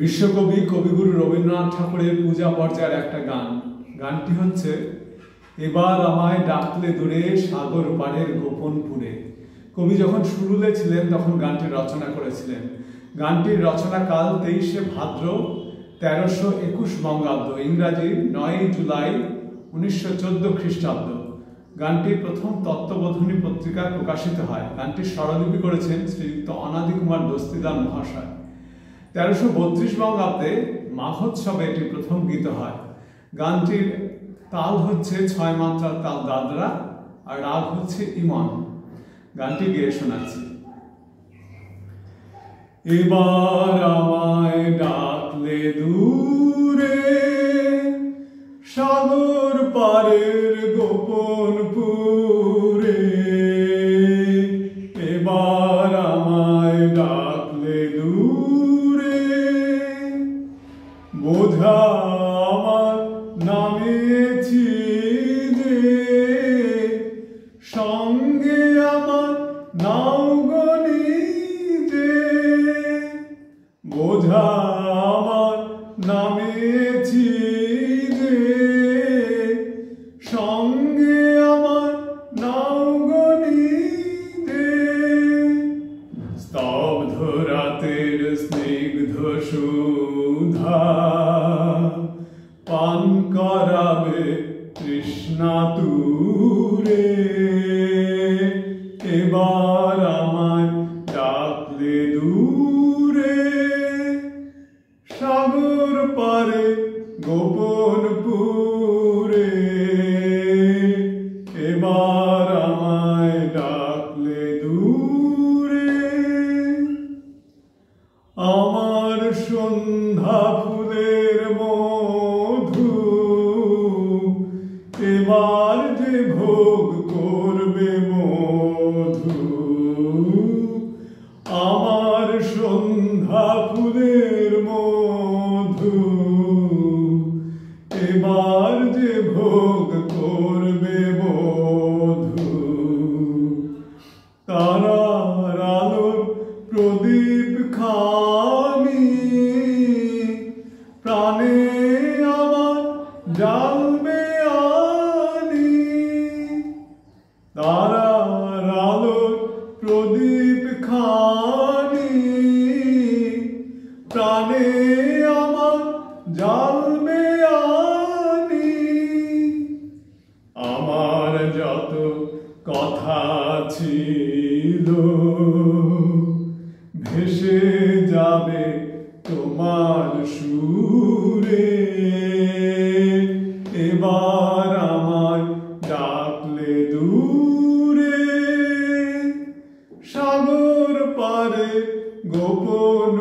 বিশ্বকবি কবিগুরু রবীন্দ্রনাথ ঠাকুরের পূজা পর্যায়ের একটা গান। গানটি হচ্ছে এবার আমায় ডাকলে দূরে সাগর পাড়ের গোপনপুরে। কবি যখন সুরুলে ছিলেন তখন গানটি রচনা করেছিলেন। গানটির রচনাকাল 23শে ভাদ্র 1321 বঙ্গাব্দ, ইংরাজি 9 জুলাই 1914 খ্রিস্টাব্দ। গানটি প্রথম তত্ত্ববোধিনী পত্রিকায় প্রকাশিত হয়। গানটির স্বরলিপি করেছেন শ্রীযুক্ত অনাদি কুমার দস্তিদার মহাশয়। 1332 বঙ্গাব্দে মাঘোৎসবে এটি প্রথম গীত হয়। গানটির তাল হচ্ছে 6 মাত্রার তাল দাদরা আর রাগ হচ্ছে ইমন। গানটি গেয়ে শোনাচ্ছি। এবার আমায় ডাকলে দূরে সাগর পারের গোপনপুরে, এবার আমায় ডাকলে দূরে বোঝা আমার নামেছি যে, সঙ্গে আমার নাও গনি যে, বোঝা আমার নামেছি যে, সঙ্গে আমার নাও গনি যে। স্তব্ধ রাতের স্নিগ্ধ সুধা পান করাবে তৃষ্ণা তুরে, এবার আমায় ডাকলে দূরে সাগর পারে গোপনপুরে, এবার আমায় ডাকলে দূরে। আমার সন্ধ্যা ফুলের মধু এবার যে ভোগ করবে মধু, আমার সন্ধ্যা ফুলের মধু এবার যে ভোগ করবে মধু। তারার আলোর প্রদীপ খানি প্রাণে আমার জ্বালবে আনি, তারার আলোর প্রদীপ খানি প্রাণে আমার জ্বালবে আনি। আমার যত কথা ছিল ভেসে যাবে তোমার সুরে, এবার আমায় ডাকলে দূরে সাগর পারে গোপন